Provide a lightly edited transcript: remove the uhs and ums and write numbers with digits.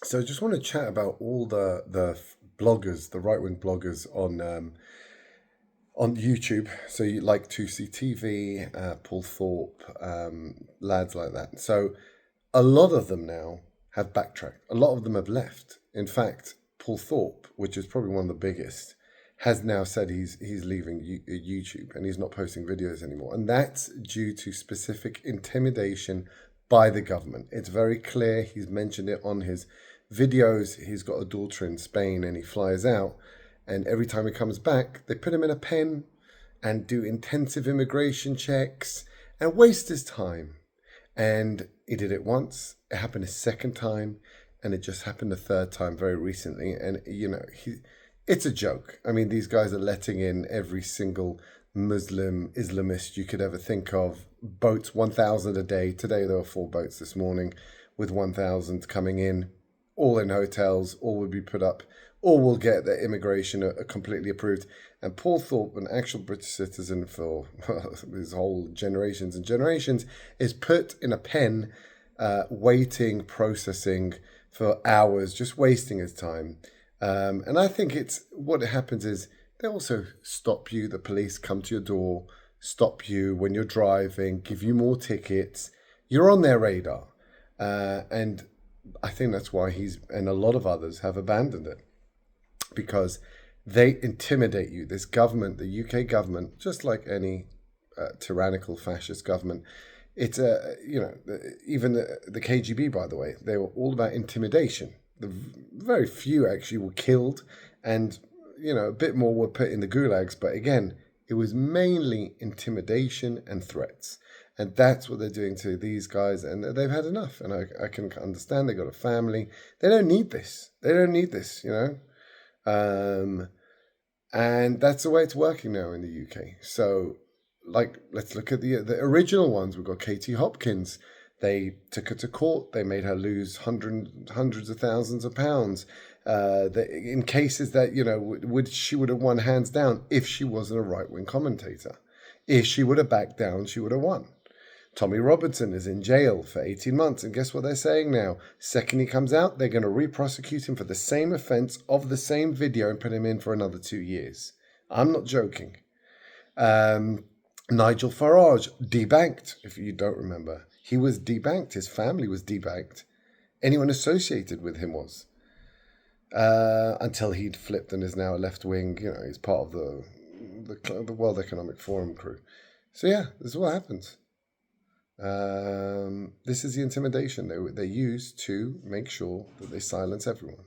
So I just want to chat about all the bloggers, the right wing bloggers on YouTube. So you like to see TV, Paul Thorpe, lads like that. So a lot of them now have backtracked. A lot of them have left. In fact, Paul Thorpe, which is probably one of the biggest, has now said he's leaving YouTube and he's not posting videos anymore. And that's due to specific intimidation by the government. It's very clear. He's mentioned it on his videos. He's got a daughter in Spain and he flies out. And every time he comes back, they put him in a pen and do intensive immigration checks and waste his time. And he did it once, it happened a second time, and it just happened a third time very recently. And, it's a joke. I mean, these guys are letting in every single Muslim, Islamist you could ever think of. Boats, 1,000 a day. Today there were 4 boats this morning with 1,000 coming in, all in hotels, all will be put up, all will get their immigration completely approved. And Paul Thorpe, an actual British citizen for his whole generations and generations, is put in a pen, waiting, processing for hours, just wasting his time. And I think what happens is they also stop you. The police come to your door, stop you when you're driving, give you more tickets. You're on their radar. And I think that's why he's and a lot of others have abandoned it, because they intimidate you. This government, the UK government, just like any tyrannical fascist government, it's even the KGB, by the way, they were all about intimidation. The very few actually were killed, and a bit more were put in the gulags. But again, it was mainly intimidation and threats. And that's what they're doing to these guys. And they've had enough. And I can understand they got a family. They don't need this. They don't need this, And that's the way it's working now in the UK. So, let's look at the original ones. We've got Katie Hopkins. They took her to court. They made her lose hundreds of thousands of pounds. In cases that, she would have won hands down if she wasn't a right-wing commentator. If she would have backed down, she would have won. Tommy Robinson is in jail for 18 months. And guess what they're saying now? Second he comes out, they're going to re-prosecute him for the same offence of the same video and put him in for another 2 years. I'm not joking. Nigel Farage, debanked, if you don't remember. He was debanked. His family was debanked. Anyone associated with him was. Until he'd flipped and is now a left-wing, he's part of the World Economic Forum crew. So yeah, this is what happens. This is the intimidation they use to make sure that they silence everyone.